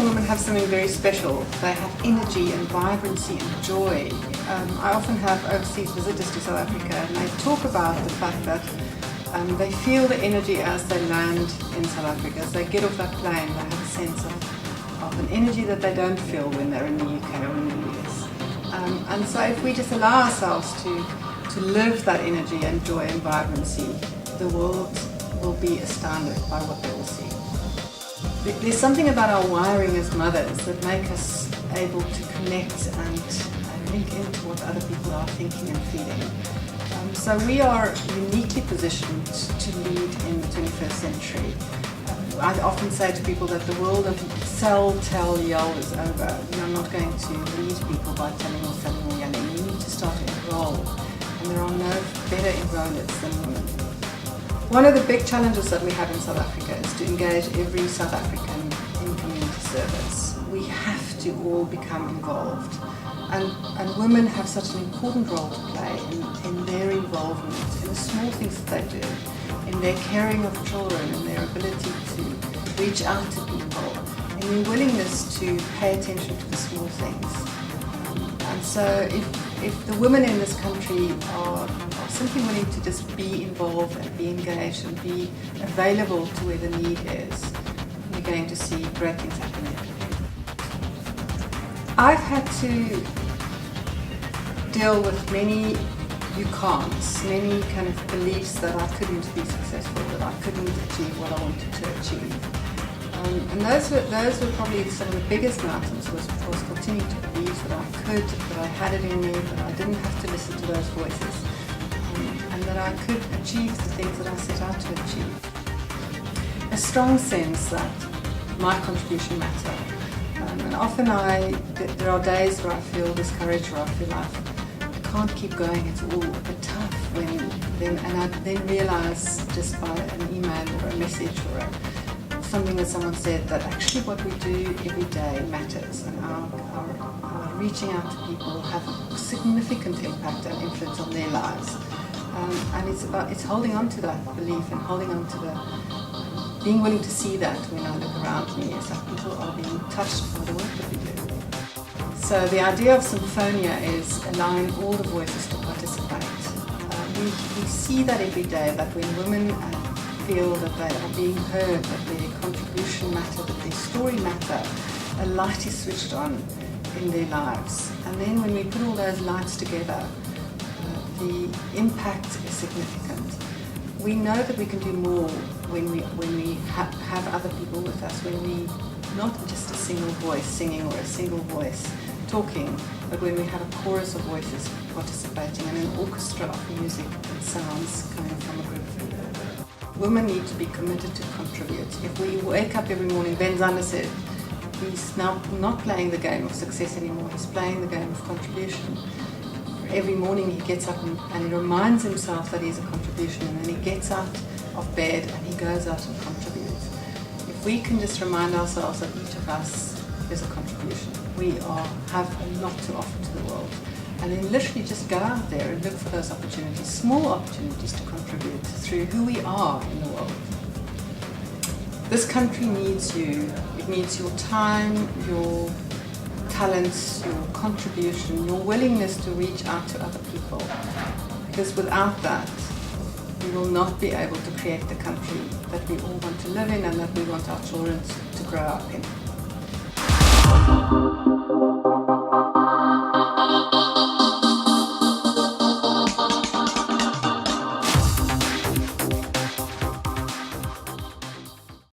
African women have something very special. They have energy and vibrancy and joy. I often have overseas visitors to South Africa, and they talk about the fact that they feel the energy as they land in South Africa. As they get off that plane, they have a sense of an energy that they don't feel when they're in the UK or in the US. And so if we just allow ourselves to live that energy and joy and vibrancy, the world will be astounded by what they will see. There's something about our wiring as mothers that make us able to connect and link into what other people are thinking and feeling. So we are uniquely positioned to lead in the 21st century. I often say to people that the world of sell, tell, yell is over. We are not going to lead people by telling or selling or yelling. We need to start to enroll, and there are no better enrollers than women. One of the big challenges that we have in South Africa is to engage every South African in community service. We have to all become involved, and women have such an important role to play in their involvement in the small things that they do, in their caring of children, and their ability to reach out to people, and their willingness to pay attention to the small things. And so if the women in this country are simply willing to just be involved and be engaged and be available to where the need is, we're going to see great things happen every day. I've had to deal with many you can'ts, many kind of beliefs that I couldn't be successful, that I couldn't achieve what I wanted to achieve. And those were probably some of the biggest mountains, was continuing to believe that I could, that I had it in me, that I didn't have to listen to those voices, and that I could achieve the things that I set out to achieve. A strong sense that my contribution mattered. And often there are days where I feel discouraged, where I feel like I can't keep going, it's all a bit tough, and I then realise just by an email or a message or something that someone said, that actually what we do every day matters, and our reaching out to people have a significant impact and influence on their lives. And it's holding on to that belief and holding on to being willing to see that when I look around me, is that people are being touched by the work that we do. So the idea of Symphonia is allowing all the voices to participate. We see that every day, that when women feel that they are being heard, that their contribution matters, that their story matters, a light is switched on in their lives. And then when we put all those lights together, the impact is significant. We know that we can do more when we have other people with us, when we not just a single voice singing or a single voice talking, but when we have a chorus of voices participating and an orchestra of music and sounds coming from a group of people. Women need to be committed to contribute. If we wake up every morning, Ben Zander said, he's now not playing the game of success anymore, he's playing the game of contribution. Every morning he gets up and he reminds himself that he's a contribution, and then he gets out of bed and he goes out and contributes. If we can just remind ourselves that each of us is a contribution, we have a lot to offer to the world. And then literally just go out there and look for those opportunities, small opportunities to contribute through who we are in the world. This country needs you. It needs your time, your talents, your contribution, your willingness to reach out to other people. Because without that, we will not be able to create the country that we all want to live in and that we want our children to grow up in.